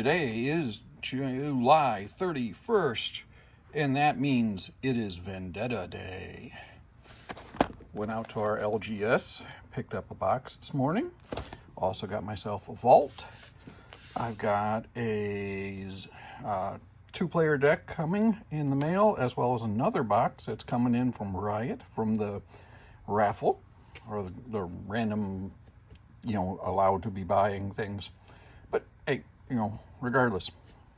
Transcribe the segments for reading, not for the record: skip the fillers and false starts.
Today is July 31st, and that means it is Vendetta Day. Went out to our LGS, picked up a box this morning. Also got myself a vault. I've got a two-player deck coming in the mail, as well as another box that's coming in from Riot, from the raffle, or the random, allowed to be buying things. But hey, regardless,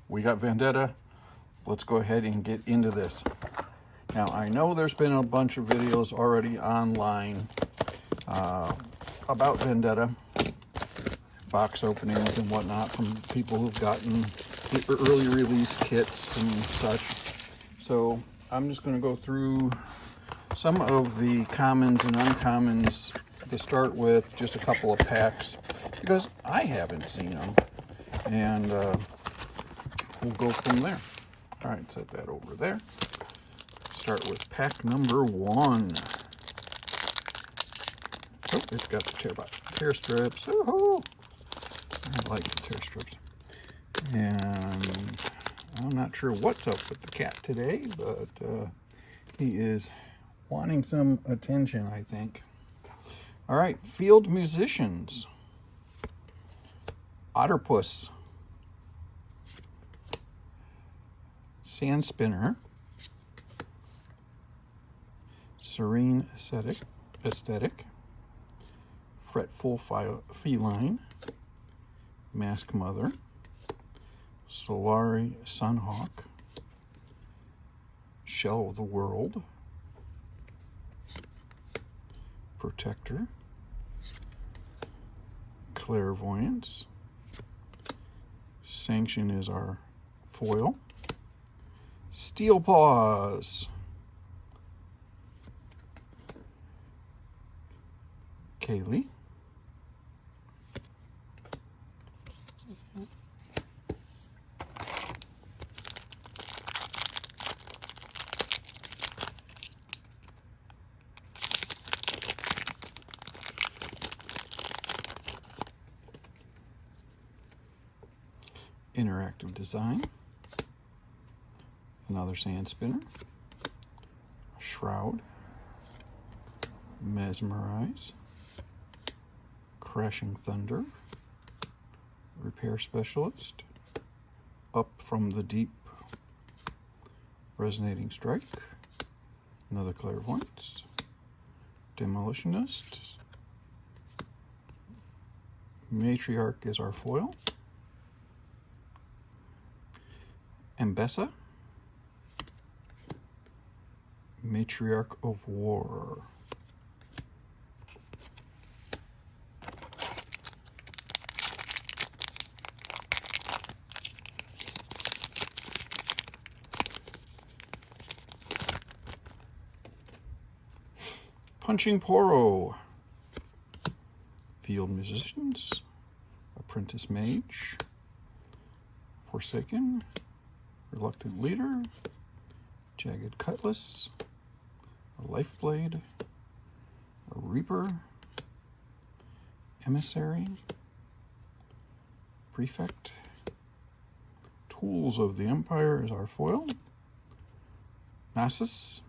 we got Vendetta. Let's go ahead and get into this. Now, I know there's been a bunch of videos already online about Vendetta, box openings and whatnot from people who've gotten the early release kits and such. So I'm just going to go through some of the commons and uncommons to start with, just a couple of packs, because I haven't seen them. And we'll go from there. All right, set that over there. Start with pack number 1. Oh, it's got the tear strips. Oh, I like the tear strips. And I'm not sure what's up with the cat today, but he is wanting some attention, I think. All right, Field Musicians. Otterpuss. Sand Spinner. Serene Aesthetic. Fretful Feline. Mask Mother. Solari Sunhawk. Shell of the World. Protector. Clairvoyance. Sanction is our foil. Steel Paws. Kaylee. Interactive Design. Another Sand Spinner. Shroud. Mesmerize. Crashing Thunder. Repair Specialist. Up from the Deep. Resonating Strike. Another Clairvoyance. Demolitionist. Matriarch is our foil. Ambessa. Matriarch of War. Punching Poro. Field Musicians. Apprentice Mage. Forsaken. Reluctant Leader. Jagged Cutlass. A Lifeblade. A Reaper. Emissary. Prefect. Tools of the Empire is our foil. Nasus.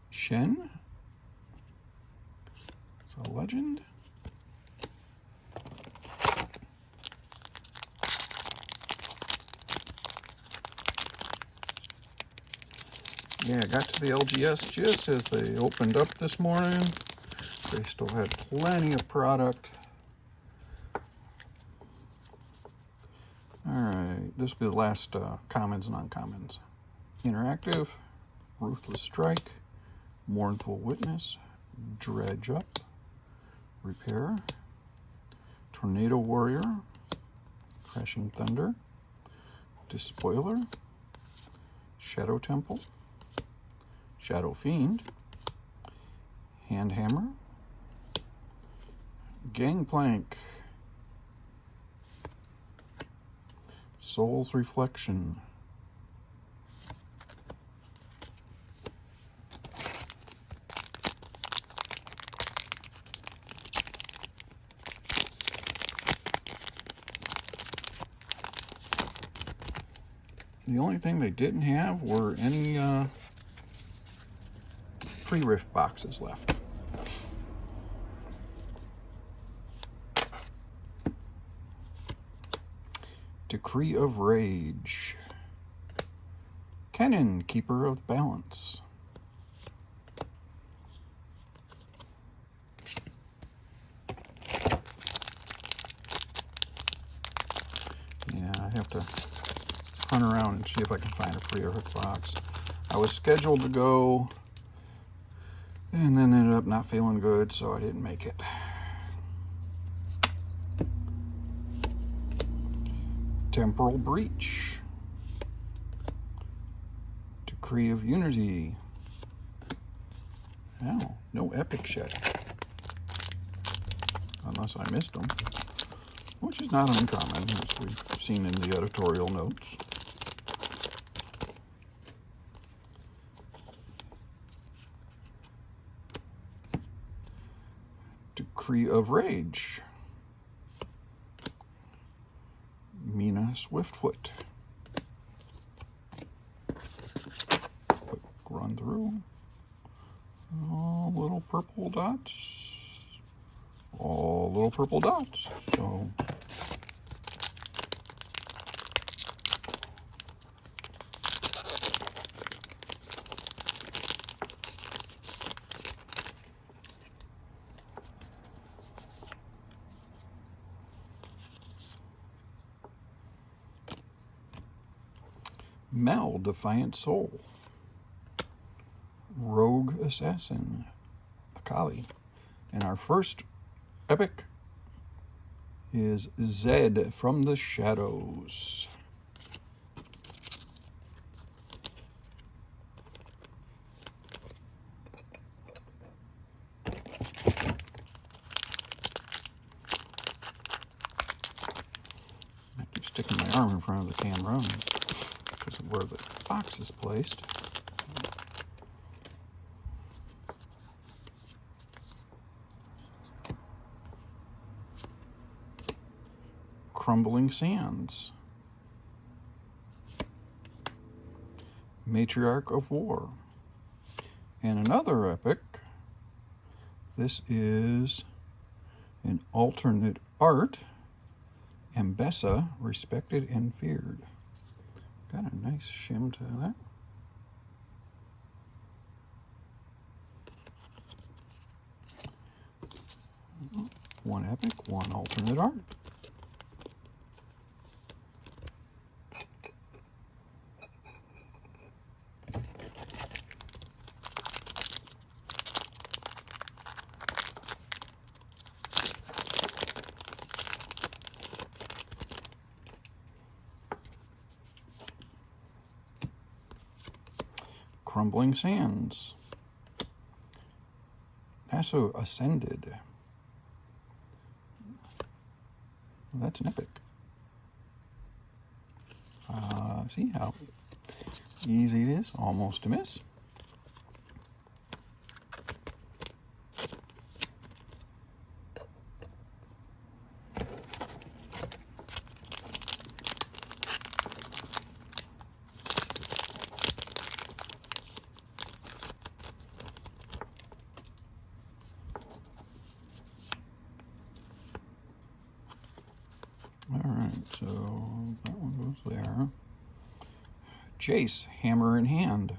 Shen. It's a legend. Yeah, I got to the LGS just as they opened up this morning. They still had plenty of product. All right, this will be the last commons and uncommons. Interactive, Ruthless Strike, Mournful Witness, Dredge Up, Repair, Tornado Warrior, Crashing Thunder, Despoiler, Shadow Temple, Shadow Fiend, Handhammer, Gangplank, Soul's Reflection, The only thing they didn't have were any pre-rift boxes left. Decree of Rage. Kennen, Keeper of Balance. Yeah, I have to hunt around and see if I can find a pre-rift box. I was scheduled to go and then ended up not feeling good, so I didn't make it. Temporal Breach. Decree of Unity. Oh, no epics yet. Unless I missed them. Which is not uncommon, as we've seen in the editorial notes. Decree of Rage. Mina Swiftfoot. Quick run through. All little purple dots. All little purple dots. So Mel, Defiant Soul. Rogue Assassin, Akali. And our first epic is Zed from the Shadows. I keep sticking my arm in front of the camera because of where the box is placed. Crumbling Sands. Matriarch of War. And another epic. This is an alternate art. Ambessa, Respected and Feared. Got a nice shim to that. One epic, one alternate art. Crumbling Sands. Naso Ascended. Well, that's an epic. See how easy it is? Almost a miss. Alright, so that one goes there. Jace, Hammer in Hand.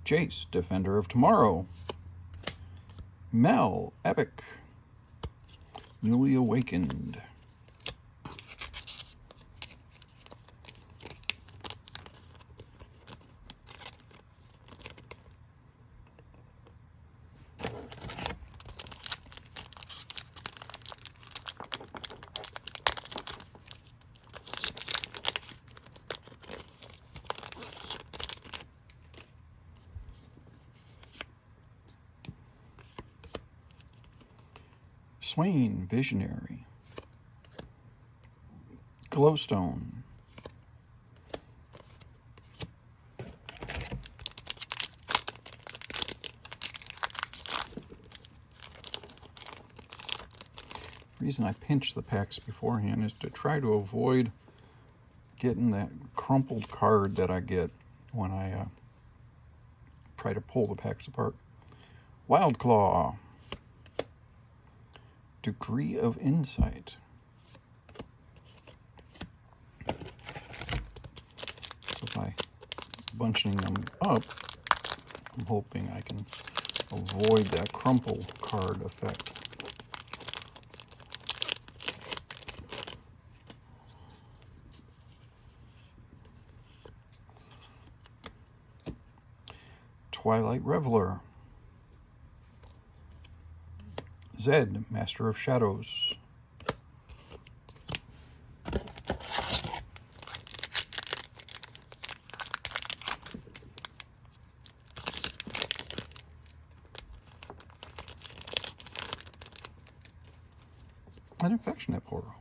Jace, Defender of Tomorrow. Mel, Epic. Newly Awakened. Swain, Visionary. Glowstone. The reason I pinch the packs beforehand is to try to avoid getting that crumpled card that I get when I try to pull the packs apart. Wild Claw. Degree of Insight. So by bunching them up, I'm hoping I can avoid that crumple card effect. Twilight Reveler. Zed, Master of Shadows. An Affectionate Portal.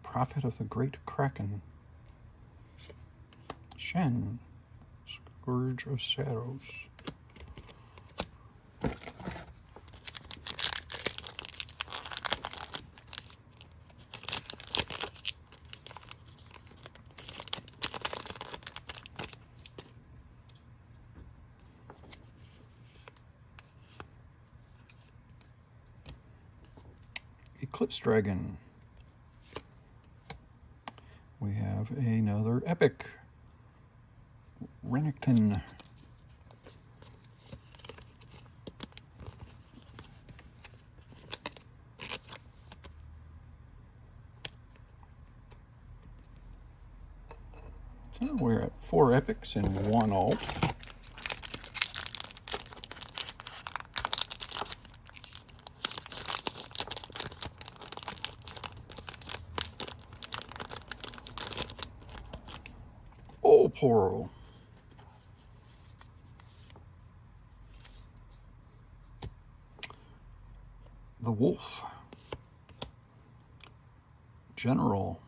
Prophet of the Great Kraken. Shen, Scourge of Shadows. Eclipse Dragon. We have another epic. Renekton. So we're at 4 epics and 1 alt. Poro. The Wolf. General.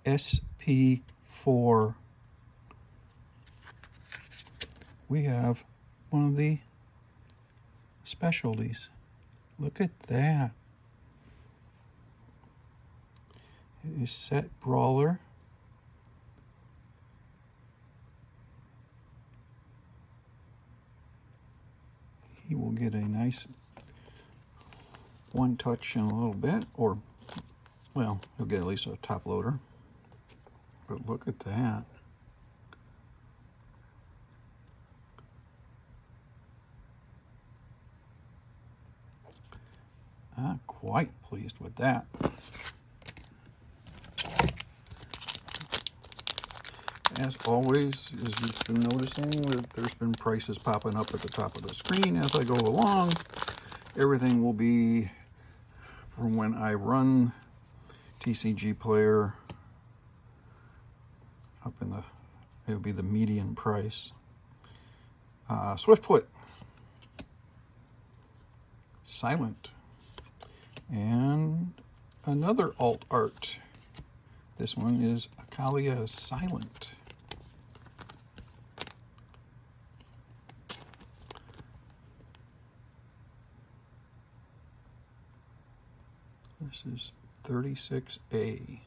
SP4. We have one of the specialties. Look at that. It is Set Brawler. He will get a nice one touch in a little bit, or, well, he'll get at least a top loader. But look at that. I'm quite pleased with that. As always, as you've been noticing, there's been prices popping up at the top of the screen as I go along. Everything will be from when I run TCG Player up in the, it'll be the median price. Swiftfoot. Silent. And another alt art. This one is Akalia Silent. This is 36A.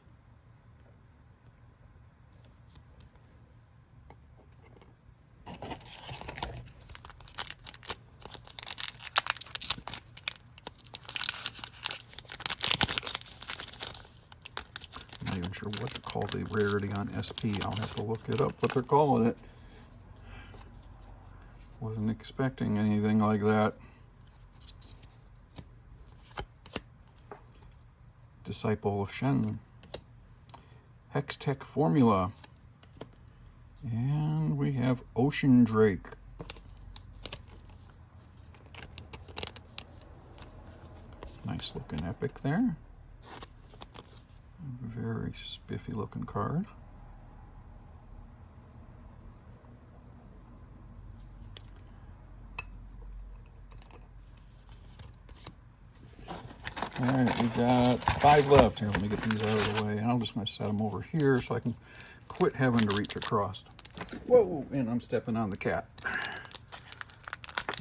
I'm not even sure what to call the rarity on SP. I'll have to look it up what they're calling it. Wasn't expecting anything like that. Disciple of Shen. Hextech Formula. And we have Ocean Drake. Nice looking epic there. Very spiffy looking card. All right, we got 5 left here. Let me get these out of the way. And I'm just going to set them over here so I can quit having to reach across. Whoa, and I'm stepping on the cat.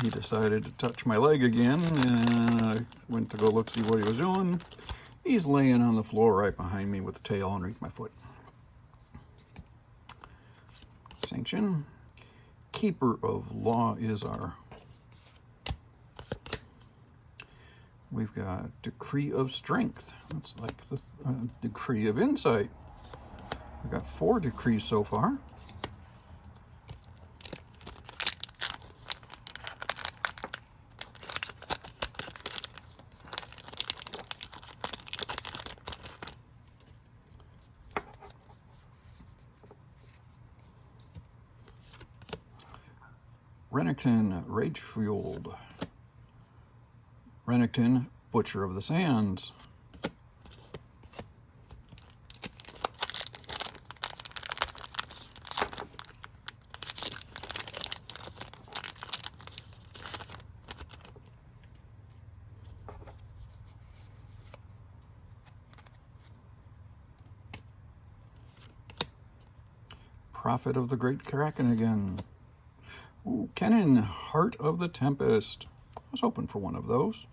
He decided to touch my leg again, and I went to go look, see what he was doing. He's laying on the floor right behind me with the tail underneath my foot. Sanction. Keeper of Law is our. We've got Decree of Strength. That's like the Decree of Insight. We've got 4 decrees so far. Renekton, Rage-Fueled. Renekton, Butcher of the Sands. Prophet of the Great Kraken again. Ooh, Kennen, Heart of the Tempest. I was hoping for one of those.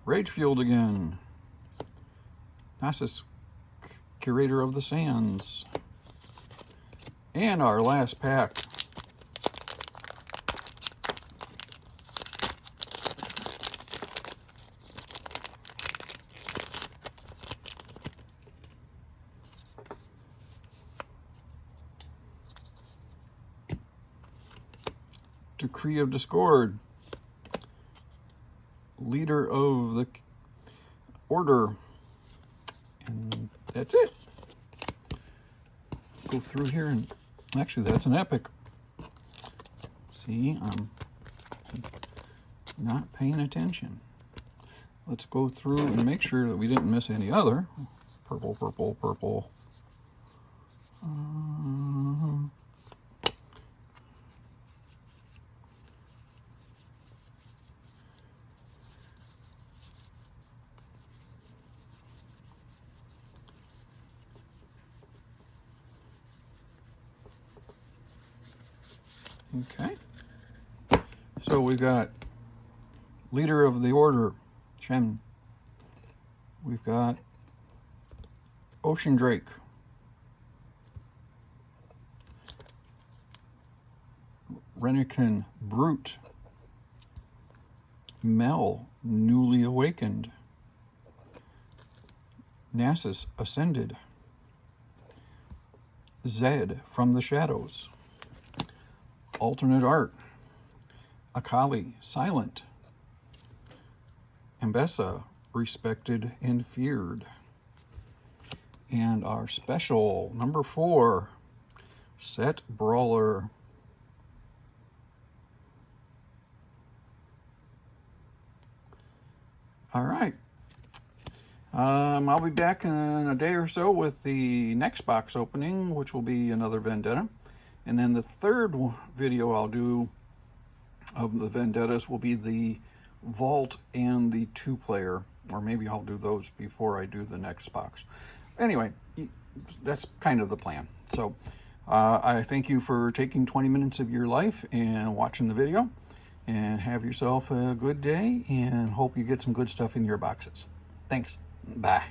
Rage-Fueled again. Nasus, Curator of the Sands. And our last pack. Decree of Discord. Leader of the Order. And that's it. Go through here and actually that's an epic. See, I'm not paying attention. Let's go through and make sure that we didn't miss any other. Purple, purple, purple. Okay, so we've got Leader of the Order, Shen. We've got Ocean Drake. Renekton, Brute. Mel, Newly Awakened. Nasus, Ascended. Zed, From the Shadows. Alternate Art. Akali, Silent. Ambessa, Respected and Feared. And our special, number 4, Set Brawler. All right. I'll be back in a day or so with the next box opening, which will be another Vendetta. And then the third video I'll do of the Vendettas will be the Vault and the 2-player, or maybe I'll do those before I do the next box. Anyway, that's kind of the plan. So I thank you for taking 20 minutes of your life and watching the video, and have yourself a good day, and hope you get some good stuff in your boxes. Thanks. Bye.